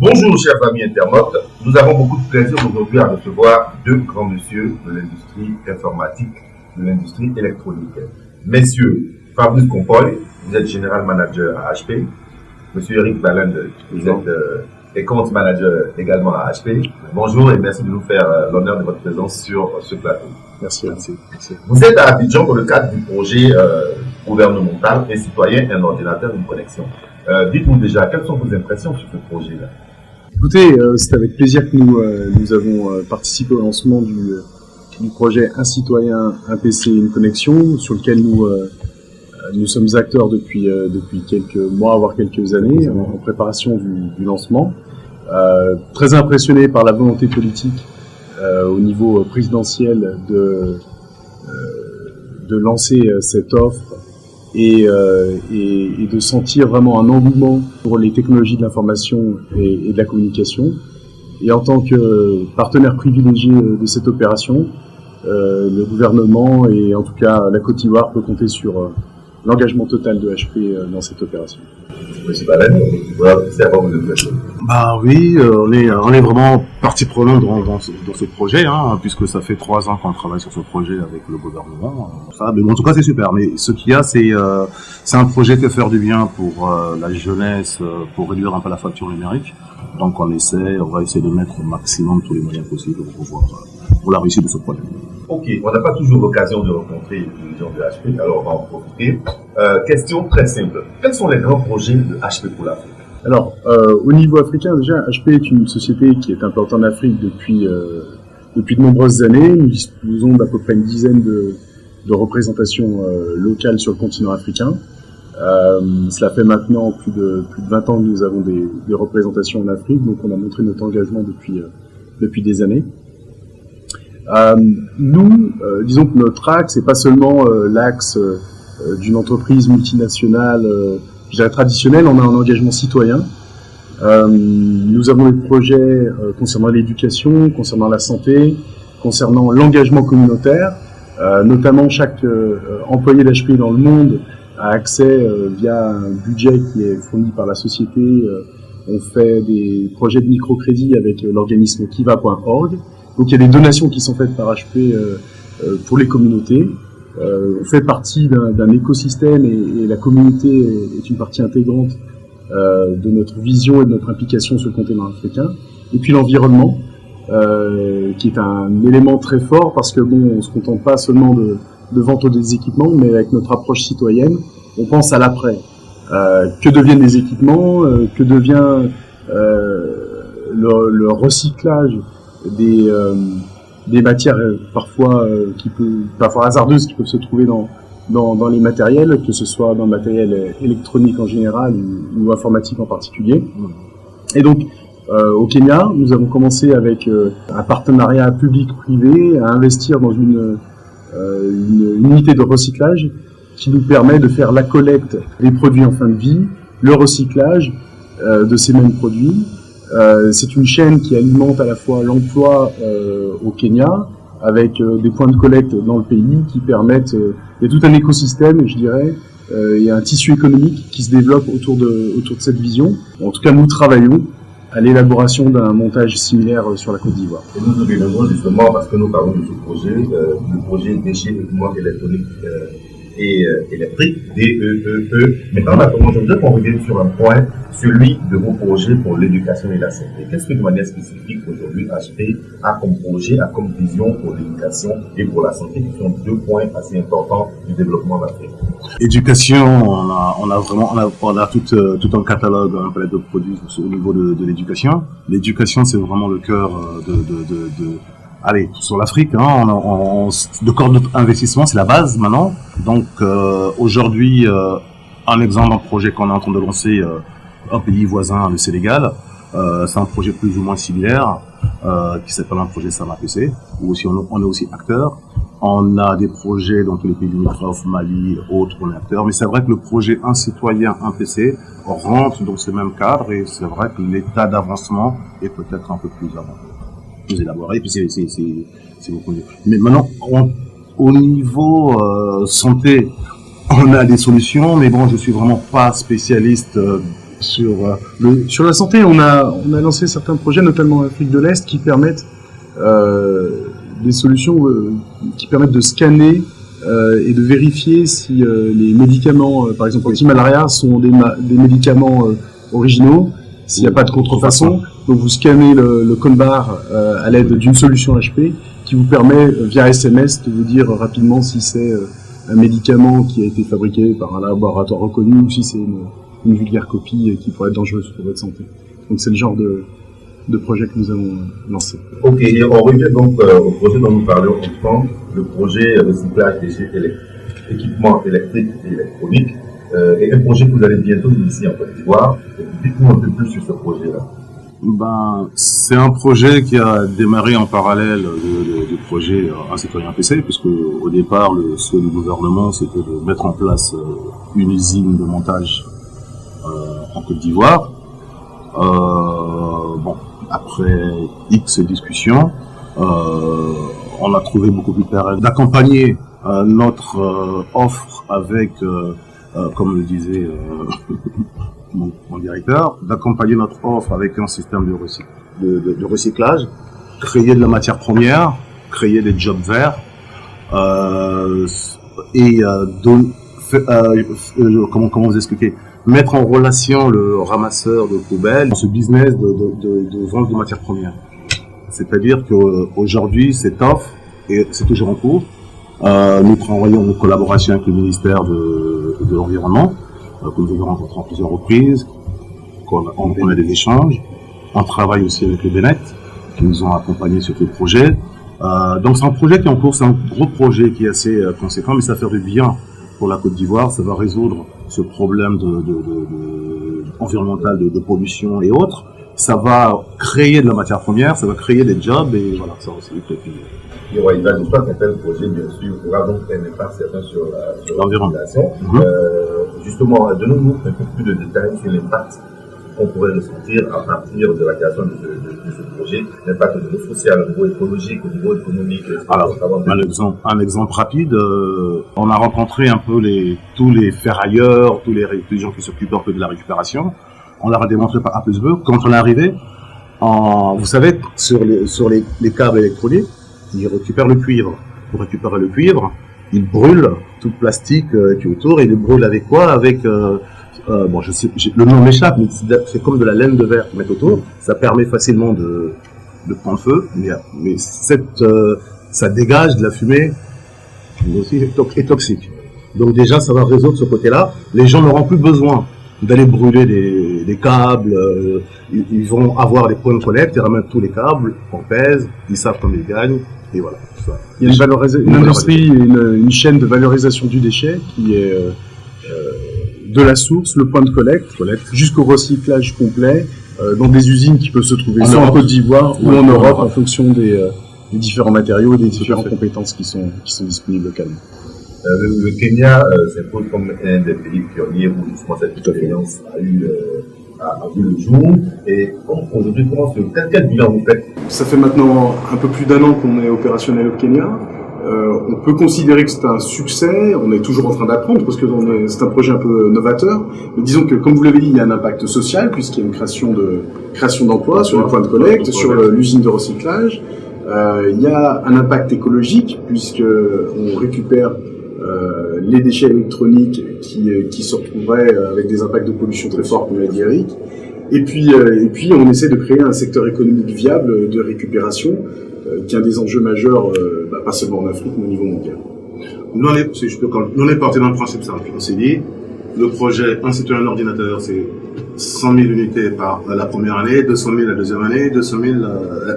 Bonjour chers amis internautes, nous avons beaucoup de plaisir aujourd'hui à recevoir deux grands messieurs de l'industrie informatique, de l'industrie électronique. Messieurs Fabrice Compoy, vous êtes General Manager à HP. Monsieur Eric Balland, vous êtes Account Manager également à HP. Bonjour et merci de nous faire l'honneur de votre présence sur ce plateau. Merci. Vous êtes à Abidjan dans le cadre du projet gouvernemental Un citoyen, un ordinateur, une connexion. Dites-nous déjà, quelles sont vos impressions sur ce projet-là? Écoutez, c'est avec plaisir que nous avons participé au lancement du projet Un citoyen, un PC, une connexion, sur lequel nous sommes acteurs depuis quelques mois, voire quelques années, en préparation du lancement. Très impressionné par la volonté politique au niveau présidentiel de lancer cette offre et de sentir vraiment un engouement pour les technologies de l'information et de la communication. Et en tant que partenaire privilégié de cette opération, le gouvernement et en tout cas la Côte d'Ivoire peut compter sur l'engagement total de HP dans cette opération. Monsieur Balland, c'est à vous de vous. Oui, on est vraiment partie prenante dans ce projet, puisque ça fait 3 ans qu'on travaille sur ce projet avec le gouvernement. Mais bon, en tout cas, c'est super. Mais ce qu'il y a, c'est un projet qui va faire du bien pour la jeunesse, pour réduire un peu la facture numérique. Donc on va essayer de mettre au maximum tous les moyens possibles pour la réussite de ce projet. Ok, on n'a pas toujours l'occasion de rencontrer les gens de HP, alors on va en profiter. Question très simple. Quels sont les grands projets de HP pour l'Afrique? Alors, au niveau africain, déjà, HP est une société qui est implantée en Afrique depuis de nombreuses années. Nous disposons d'à peu près une dizaine de représentations locales sur le continent africain. Cela fait maintenant plus de 20 ans que nous avons des représentations en Afrique, donc on a montré notre engagement depuis des années. Disons que notre axe n'est pas seulement l'axe d'une entreprise multinationale, je dirais traditionnelle, on a un engagement citoyen. Nous avons des projets concernant l'éducation, concernant la santé, concernant l'engagement communautaire, notamment chaque employé d'HP dans le monde a accès via un budget qui est fourni par la société. On fait des projets de microcrédit avec l'organisme kiva.org. Donc il y a des donations qui sont faites par HP pour les communautés. On fait partie d'un écosystème et la communauté est une partie intégrante de notre vision et de notre implication sur le continent africain. Et puis l'environnement, qui est un élément très fort parce que bon, on se contente pas seulement de vendre des équipements, mais avec notre approche citoyenne, on pense à l'après. Que deviennent les équipements, que devient le recyclage des matières parfois hasardeuses qui peuvent se trouver dans les matériels, que ce soit dans le matériel électronique en général ou informatique en particulier. Et donc au Kenya, nous avons commencé avec un partenariat public-privé à investir dans une unité de recyclage qui nous permet de faire la collecte des produits en fin de vie, le recyclage de ces mêmes produits. C'est une chaîne qui alimente à la fois l'emploi au Kenya, avec des points de collecte dans le pays qui permettent... il y a tout un écosystème, je dirais, il y a un tissu économique qui se développe autour de cette vision. En tout cas, nous travaillons à l'élaboration d'un montage similaire sur la Côte d'Ivoire. Et nous reviendrons justement, parce que nous parlons de ce projet, le projet déchets équipements électroniques et électrique, DEEE. Maintenant, je voudrais qu'on revienne sur un point, celui de vos projets pour l'éducation et la santé. Qu'est-ce que de manière spécifique aujourd'hui HP a comme projet, a comme vision pour l'éducation et pour la santé, qui sont 2 points assez importants du développement de l'Afrique? Éducation, on a tout un catalogue, un palette de produits au niveau de l'éducation. L'éducation, c'est vraiment le cœur sur l'Afrique, le corps de notre investissement, c'est la base maintenant. Donc aujourd'hui, un exemple d'un projet qu'on est en train de lancer, un pays voisin, le Sénégal, c'est un projet plus ou moins similaire qui s'appelle un projet SAMA-PC, où aussi on est aussi acteur. On a des projets dans tous les pays limitrophes, Mali, autres, on est acteurs. Mais c'est vrai que le projet Un citoyen, un PC rentre dans ce même cadre et c'est vrai que l'état d'avancement est peut-être un peu plus élaboré. Et puis c'est beaucoup mieux. Mais maintenant, au niveau santé, on a des solutions, mais bon, je suis vraiment pas spécialiste Sur la santé, on a lancé certains projets, notamment en Afrique de l'Est, qui permettent des solutions qui permettent de scanner et de vérifier si les médicaments, par exemple anti-malaria, sont des médicaments originaux, s'il n'y a pas de contrefaçon. Donc vous scannez le code barre à l'aide d'une solution HP qui vous permet via SMS de vous dire rapidement si c'est un médicament qui a été fabriqué par un laboratoire reconnu ou si c'est une vulgaire copie qui pourrait être dangereuse pour votre santé. Donc c'est le genre de projet que nous avons lancé. Ok, et on revient donc au projet dont nous parlions ensemble, le projet recyclage déchets équipements électriques et électroniques, et un projet que vous allez bientôt initier en Côte d'Ivoire. Dites-nous un peu plus sur ce projet-là. C'est un projet qui a démarré en parallèle du projet Un citoyen PC, puisque au départ, le souhait du gouvernement, c'était de mettre en place une usine de montage en Côte d'Ivoire. Après X discussions, on a trouvé beaucoup plus pérenne d'accompagner notre offre avec, comme le disait mon directeur, d'accompagner notre offre avec un système de recyclage, créer de la matière première, créer des jobs verts, comment vous expliquer, mettre en relation le ramasseur de poubelles dans ce business de vente de matières premières. C'est-à-dire qu'aujourd'hui, cette offre, et c'est toujours en cours, nous travaillons en collaboration avec le ministère de l'Environnement, que nous avons rencontré à plusieurs reprises, on a des échanges. On travaille aussi avec le BNET, qui nous ont accompagnés sur ce projet. Donc c'est un projet qui est en cours, c'est un gros projet qui est assez conséquent, mais ça fait du bien pour la Côte d'Ivoire, ça va résoudre ce problème environnemental de pollution et autres. Ça va créer de la matière première, ça va créer des jobs et voilà, ça aussi. Il va de soi qu'un tel projet, bien sûr, aura donc un impact certain sur l'environnement. Justement, donnez-nous un peu plus de détails sur l'impact qu'on pourrait ressentir à partir de la création de ce projet, l'impact au niveau social, au niveau écologique, au niveau économique. Alors, un exemple rapide, on a rencontré un peu tous les ferrailleurs, tous les gens qui s'occupent un peu de la récupération. On leur a démontré par A plus B, quand on est arrivé, vous savez, sur les câbles électroniques, ils récupèrent le cuivre. Pour récupérer le cuivre, ils brûlent tout le plastique qui est autour, et ils le brûlent avec quoi? Avec je sais, le nom m'échappe, mais c'est comme de la laine de verre qu'ils mettent autour. Ça permet facilement de prendre feu, mais ça dégage de la fumée, mais aussi est toxique. Donc déjà, ça va résoudre ce côté-là. Les gens n'auront plus besoin d'aller brûler des câbles. Ils vont avoir des points de collecte, ils ramènent tous les câbles, on pèse, ils savent combien ils gagnent, et voilà. Ça. Il y a une industrie, une chaîne de valorisation du déchet qui est de la source, le point de collecte jusqu'au recyclage complet dans des usines qui peuvent se trouver soit en Côte d'Ivoire ou en Europe en fonction des différents matériaux et des différentes compétences qui sont disponibles localement. Le Kenya s'impose comme un des pays pionniers où justement cette expérience a vu le jour. Et aujourd'hui, quel bilan vous faites? Ça fait maintenant un peu plus d'1 an qu'on est opérationnel au Kenya. On peut considérer que c'est un succès, on est toujours en train d'apprendre parce que c'est un projet un peu novateur, mais disons que comme vous l'avez dit, il y a un impact social puisqu'il y a une création d'emplois sur les points de collecte, sur l'usine de recyclage. Il y a un impact écologique puisqu'on récupère les déchets électroniques qui se retrouveraient avec des impacts de pollution très forts, comme l'a dit Eric. Et puis on essaie de créer un secteur économique viable de récupération qui est un des enjeux majeurs, pas seulement en Afrique, mais au niveau mondial. Nous, on est parti d'un principe simple. On s'est dit, le projet Un citoyen ordinateur, c'est 100 000 unités par la première année, 200 000 la deuxième année, 200 000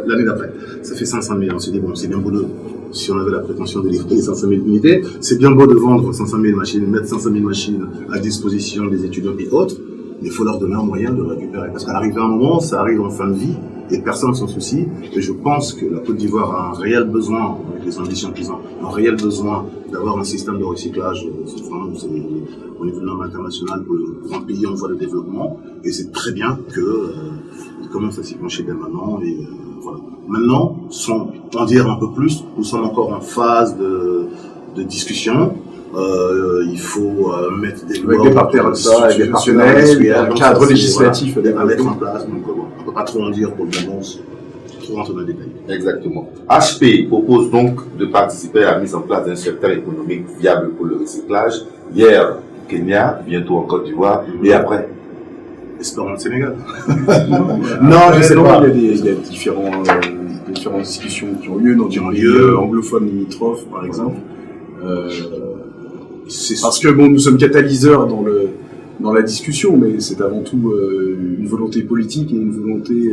l'année d'après. Ça fait 500 000. On s'est dit, bon, c'est bien beau si on avait la prétention de livrer 500 000 unités, c'est bien beau de vendre 500 000 machines, mettre 500 000 machines à disposition des étudiants et autres, mais il faut leur donner un moyen de récupérer. Parce qu'à l'arrivée à un moment, ça arrive en fin de vie, et personne s'en soucie. Et je pense que la Côte d'Ivoire a un réel besoin, avec les ambitions qu'ils ont, un réel besoin d'avoir un système de recyclage. Au niveau international, pour un pays en voie de développement, et c'est très bien qu'ils commencent à s'y pencher dès maintenant. Et voilà. Maintenant, sans en dire un peu plus, nous sommes encore en phase de discussion. il faut mettre des avec lois, des partenaires institutionnels, un cadre législatif à mettre en place. Donc, on ne peut pas trop en dire pour le moment, trop rentrer dans les détails. Exactement. HP propose donc de participer à la mise en place d'un secteur économique viable pour le recyclage. Hier, au Kenya, bientôt en Côte d'Ivoire, et après. Espérons le Sénégal. Non, je sais pas. Il y a différentes discussions qui ont lieu dans des pays anglophones limitrophes, par exemple. C'est parce que bon, nous sommes catalyseurs dans la discussion, mais c'est avant tout une volonté politique et une volonté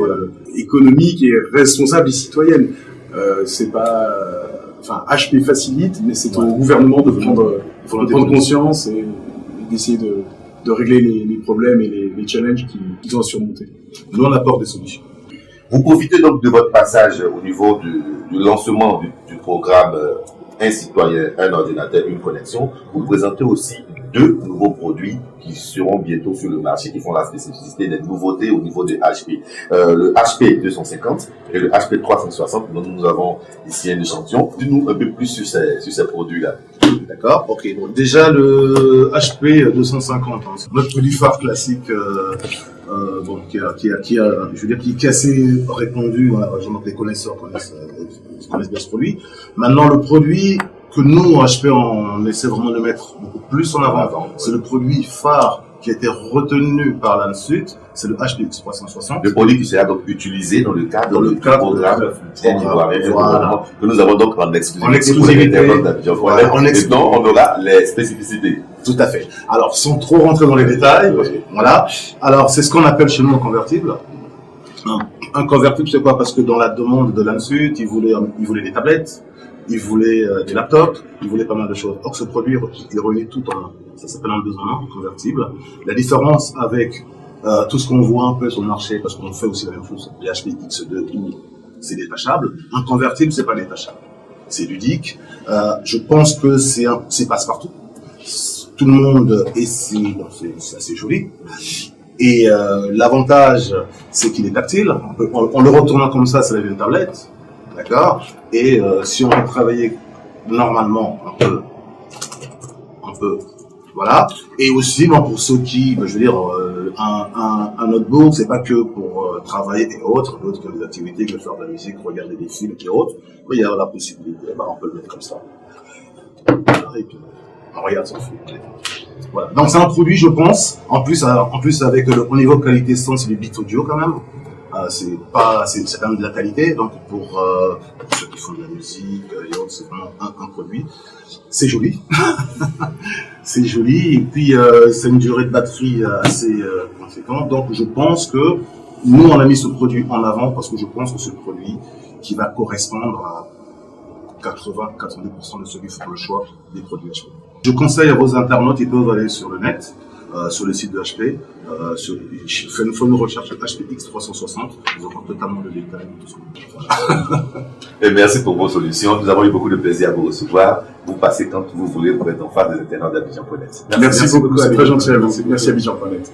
économique et responsable et citoyenne. C'est pas, enfin, HP facilite, mais c'est au gouvernement de prendre conscience et d'essayer de régler les problèmes et les challenges qu'ils ont à surmonter. Nous, on apporte des solutions. Vous profitez donc de votre passage au niveau du lancement du programme Un citoyen, un ordinateur, une connexion. Vous présentez aussi 2 nouveaux produits qui seront bientôt sur le marché, qui font la spécificité des nouveautés au niveau de HP. Le HP 250 et le HP 360, dont nous avons ici un échantillon. Dites-nous un peu plus sur ces produits-là. D'accord, ok. Donc déjà le HP 250, hein, c'est notre produit phare classique, bon, qui est assez répandu. Voilà, genre les connaisseurs connaissent bien ce produit. Maintenant, le produit que nous, HP, on essaie vraiment de mettre beaucoup plus en avant, c'est le produit phare qui a été retenu par l'ANSUT, c'est le HPX 360. Le produit qui sera donc utilisé dans le cadre du programme que nous avons donc en exclusivité. Et donc, on aura les spécificités. Tout à fait. Alors, sans trop rentrer dans les détails, voilà. Alors, c'est ce qu'on appelle chez nous un convertible. Un convertible, c'est quoi? Parce que dans la demande de l'ANSUT, ils voulaient des tablettes, ils voulaient des laptops, ils voulaient pas mal de choses. Or, ce produit, il réunit tout en un. Ça s'appelle un 2 en 1, convertible. La différence avec tout ce qu'on voit un peu sur le marché, parce qu'on fait aussi la même chose, les HP X2, où c'est détachable. Un convertible, c'est pas détachable. C'est ludique. Je pense que c'est passe-partout. Tout le monde, et c'est assez joli. Et l'avantage, c'est qu'il est tactile. En le retournant comme ça devient une tablette. D'accord? Et si on veut travailler normalement un peu, voilà. Et aussi, bon, pour ceux qui, je veux dire, un notebook, c'est pas que pour travailler et autres, d'autres qui ont des activités, qui veulent faire de la musique, regarder des films et autres. Mais il y a la possibilité, on peut le mettre comme ça. Voilà, et puis, on regarde son film. Voilà. Donc c'est un produit, je pense, en plus avec au niveau qualité son, c'est du bit audio quand même. C'est quand même de la qualité, donc pour ceux qui font de la musique et autres, c'est vraiment un produit. C'est joli, c'est joli, et puis c'est une durée de batterie assez conséquente. Donc je pense que nous on a mis ce produit en avant parce que je pense que c'est le produit qui va correspondre à 80-90% de ceux qui font le choix des produits HP. Je conseille à vos internautes, ils peuvent aller sur le net, sur le site de HP, faites une recherche HPX 360, vous aurez totalement le détail de tout ce qu'on voilà. Et merci pour vos solutions. Nous avons eu beaucoup de plaisir à vous recevoir. Vous passez quand vous voulez pour être en face des internautes d'Abidjan.net. Merci beaucoup, c'est très gentil à vous. Merci Abidjan.net.